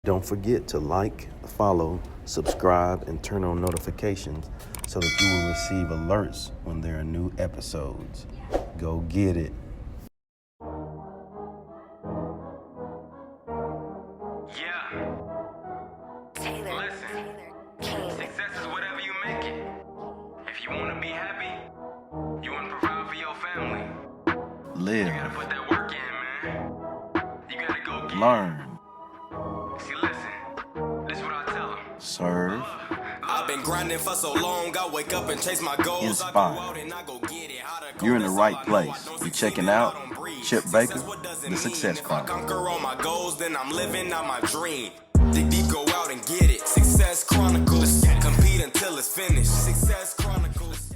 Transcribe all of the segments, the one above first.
Don't forget to like, follow, subscribe, and turn on notifications so that you will receive alerts when there are new episodes. Go get it. Yeah. Listen, success is whatever you make it. If you want to be happy, you want to provide for your family. Live. You gotta put that work in, man. You gotta go get Learn. it. See, listen, this is what I tell them. Serve. I've been grinding for so long, I wake up and chase my goals. Inspire. I go out and I go get it. How to go, You're in the that's right all I know. place. I don't You're succeed checking if I out don't breathe. Chip Success, Baker, what does it the mean? Success If I Chronicles. conquer all my goals, then I'm living out my dream. Dig deep, go out and get it. Success Chronicles. Compete until it's finished. Success Chronicles.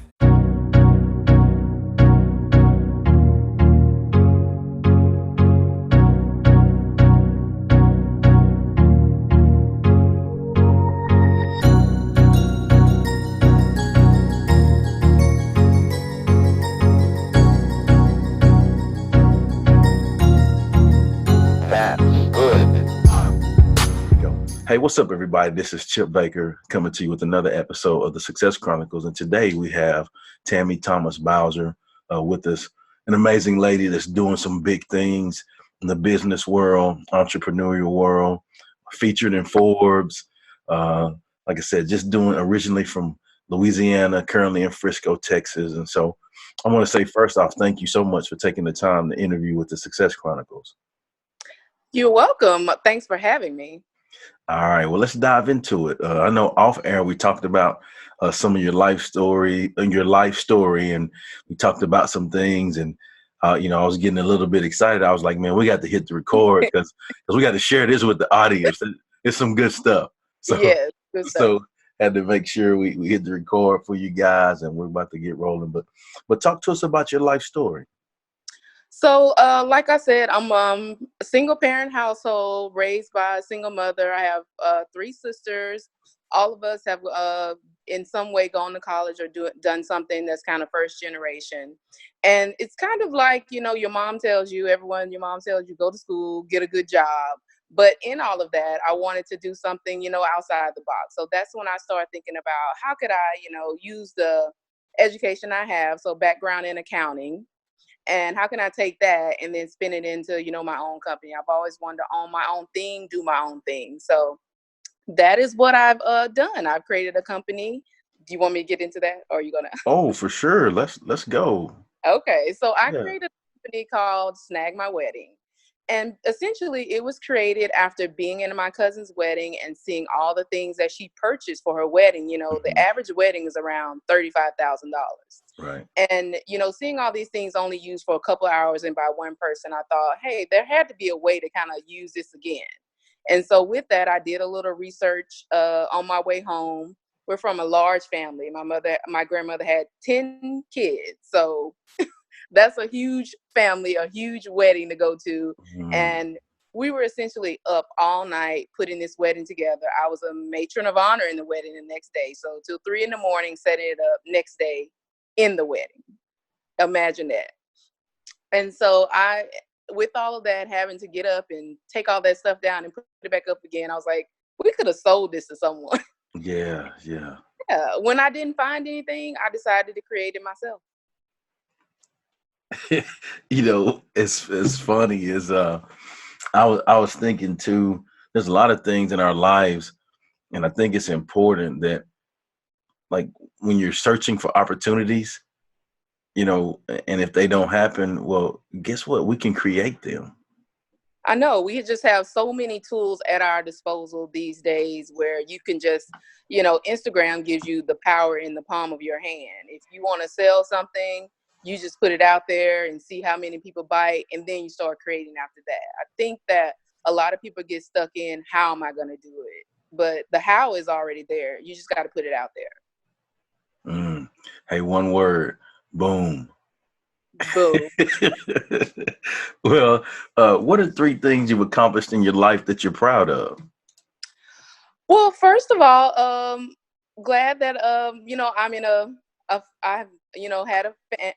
Hey, what's up, everybody? This is Chip Baker coming to you with another episode of the Success Chronicles. And today we have Tammy Thomas-Bowser with us, an amazing lady that's doing some big things in the business world, entrepreneurial world, featured in Forbes. Like I said, just doing originally from Louisiana, currently in Frisco, Texas. And so I want to say, first off, thank you so much for taking the time to interview with the Success Chronicles. You're welcome. Thanks for having me. All right, well, let's dive into it. I know off air we talked about some of your life story, and we talked about some things, and I was getting a little bit excited. I was like, man, we got to hit the record because we got to share this with the audience. It's some good stuff. So, Yes, good stuff. so had to make sure we hit the record for you guys, and we're about to get rolling. But talk to us about your life story. So, like I said, I'm a single parent household raised by a single mother. I have three sisters. All of us have in some way gone to college or done something that's kind of first generation. And it's kind of like, your mom tells you, your mom tells you, go to school, get a good job. But in all of that, I wanted to do something, outside the box. So that's when I started thinking about how could I, use the education I have, so background in accounting, and how can I take that and then spin it into, my own company. I've always wanted to own my own thing, do my own thing. So that is what I've done. I've created a company. Do you want me to get into that, or are you gonna? Oh, for sure. Let's go. Okay, so I Yeah. created a company called Snag My Wedding. And essentially, it was created after being in my cousin's wedding and seeing all the things that she purchased for her wedding. The Mhm. average wedding is around $35,000. Right. And, seeing all these things only used for a couple of hours and by one person, I thought, hey, there had to be a way to kind of use this again. And so with that, I did a little research on my way home. We're from a large family. My grandmother had 10 kids. So that's a huge family, a huge wedding to go to. Mhm. And we were essentially up all night putting this wedding together. I was a matron of honor in the wedding the next day. So till 3 in the morning, setting it up, next day in the wedding. Imagine that. And so with all of that, having to get up and take all that stuff down and put it back up again, I was like, we could have sold this to someone. Yeah, yeah. Yeah. When I didn't find anything, I decided to create it myself. It's funny is I was thinking too, there's a lot of things in our lives, and I think it's important that, like, when you're searching for opportunities, and if they don't happen, well, guess what? We can create them. I know we just have so many tools at our disposal these days where you can just, Instagram gives you the power in the palm of your hand. If you want to sell something, you just put it out there and see how many people buy it, and then you start creating after that. I think that a lot of people get stuck in how am I going to do it? But the how is already there. You just got to put it out there. Hey, one word, boom. Boom. Well, what are three things you've accomplished in your life that you're proud of? Well, first of all, glad that I'm in I've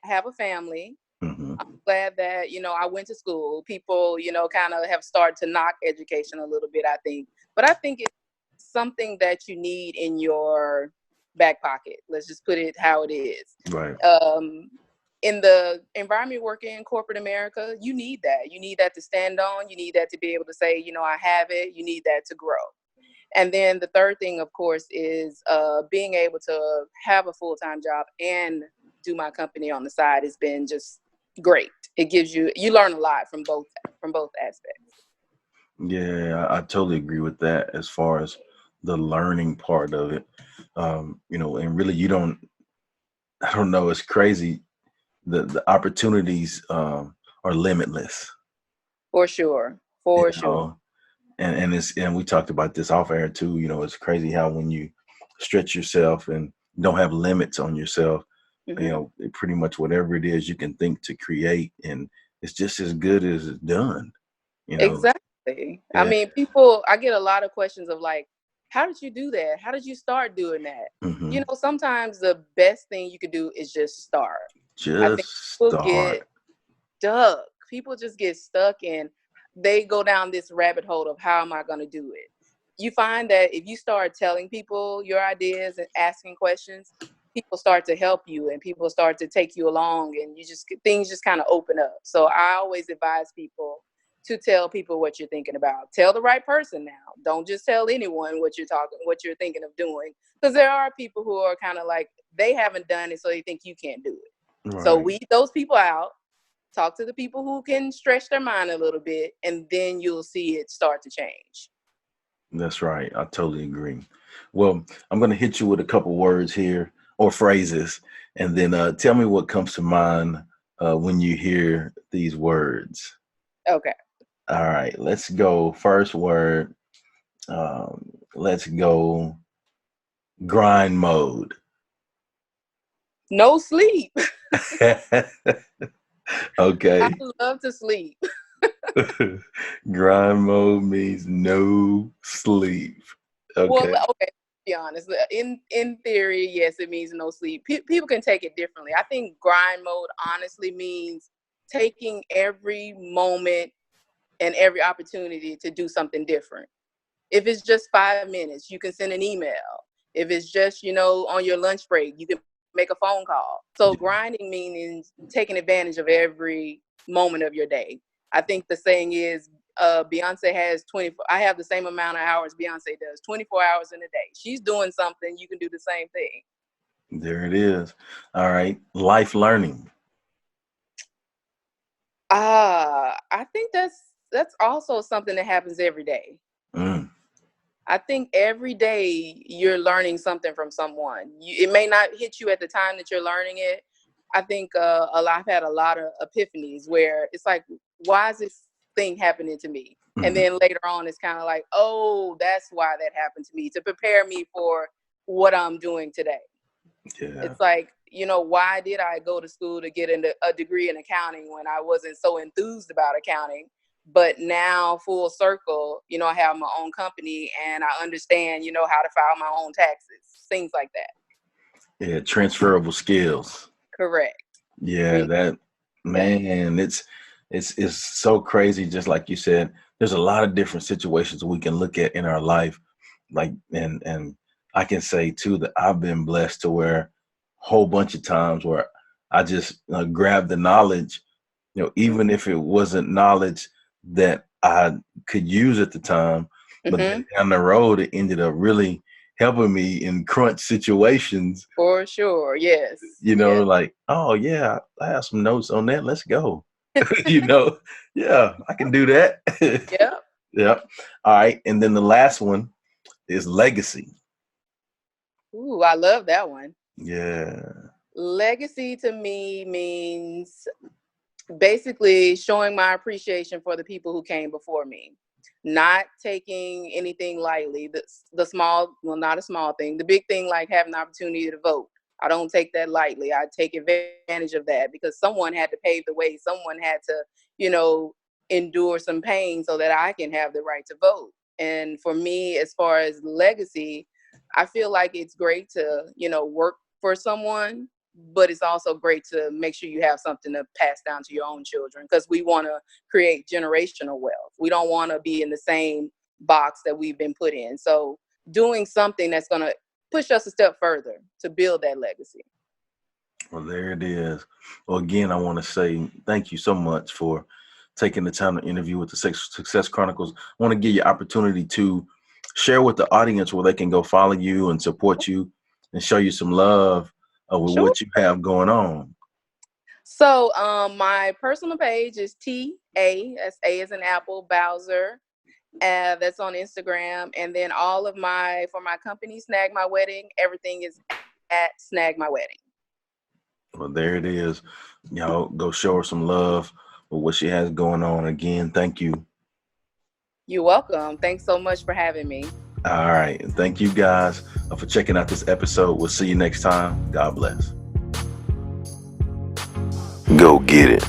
have a family. Hmm. I'm glad that I went to school. People kind of have started to knock education a little bit, I think, but I think it's something that you need in your back pocket. Let's just put it how it is. Right. In the environment working in corporate America, you need that. You need that to stand on. You need that to be able to say, I have it. You need that to grow. And then the third thing, of course, is being able to have a full-time job and do my company on the side has been just great. It gives you learn a lot from both aspects. Yeah, I totally agree with that as far as the learning part of it. And really I don't know, it's crazy. The opportunities are limitless. For sure. For sure. And we talked about this off air too. It's crazy how when you stretch yourself and don't have limits on yourself, pretty much whatever it is you can think to create, and it's just as good as it's done. Exactly. Yeah. I mean, I get a lot of questions of like, how did you do that? How did you start doing that? Mm-hmm. Sometimes the best thing you could do is just start. I think Just people get stuck. People just get stuck and they go down this rabbit hole of how am I going to do it? You find that if you start telling people your ideas and asking questions, people start to help you and people start to take you along, and things just kind of open up. So I always advise people to tell people what you're thinking about. Tell the right person now. Don't just tell anyone what you're thinking of doing, because there are people who are kind of like, they haven't done it, so they think you can't do it. right. So weed those people out. Talk to the people who can stretch their mind a little bit, and then you'll see it start to change. That's right. I totally agree. Well, I'm going to hit you with a couple words here or phrases, and then tell me what comes to mind when you hear these words. Okay. All right. Let's go. First word. Let's go grind mode. No sleep. Okay. I love to sleep. Grind mode means no sleep. Okay. Well, okay, to be honest. In theory, yes, it means no sleep. People can take it differently. I think grind mode honestly means taking every moment and every opportunity to do something different. If it's just 5 minutes, you can send an email. If it's just, on your lunch break, you can make a phone call. So grinding means taking advantage of every moment of your day. I think the saying is, Beyonce has 24. I have the same amount of hours Beyonce does, 24 hours in a day. She's doing something. You can do the same thing. There it is. All right. Life learning. I think that's also something that happens every day. Mm. I think every day you're learning something from someone. It may not hit you at the time that you're learning it. I think I've had a lot of epiphanies where it's like, why is this thing happening to me? Mm-hmm. And then later on, it's kind of like, oh, that's why that happened to me, to prepare me for what I'm doing today. Yeah. It's like, why did I go to school to get a degree in accounting when I wasn't so enthused about accounting? But now, full circle, I have my own company and I understand, how to file my own taxes, things like that. Yeah, transferable skills. Correct. Yeah, that, man, it's so crazy. Just like you said, there's a lot of different situations we can look at in our life. Like, and I can say too that I've been blessed to where a whole bunch of times where I just grabbed the knowledge, even if it wasn't knowledge that I could use at the time, but then down the road, it ended up really helping me in crunch situations. For sure. Yes. Like, oh yeah, I have some notes on that. Let's go. Yeah, I can do that. Yep. Yep. All right. And then the last one is legacy. Ooh, I love that one. Yeah. Legacy to me means basically showing my appreciation for the people who came before me, not taking anything lightly. The small, well, not a small thing, the big thing, like having the opportunity to vote. I don't take that lightly. I take advantage of that because someone had to pave the way. Someone had to, endure some pain so that I can have the right to vote. And for me, as far as legacy, I feel like it's great to, work for someone, but it's also great to make sure you have something to pass down to your own children, because we want to create generational wealth. We don't want to be in the same box that we've been put in. So doing something that's going to push us a step further to build that legacy. Well, there it is. Well, again, I want to say thank you so much for taking the time to interview with the Success Chronicles. I want to give you opportunity to share with the audience where they can go follow you and support you and show you some love with Sure. what you have going on. So my personal page is TA, that's A as in Apple, Bowser. That's on Instagram. And then all of for my company, Snag My Wedding, everything is at Snag My Wedding. Well, there it is. Y'all go show her some love with what she has going on. Again, thank you. You're welcome. Thanks so much for having me. All right. And thank you guys for checking out this episode. We'll see you next time. God bless. Go get it.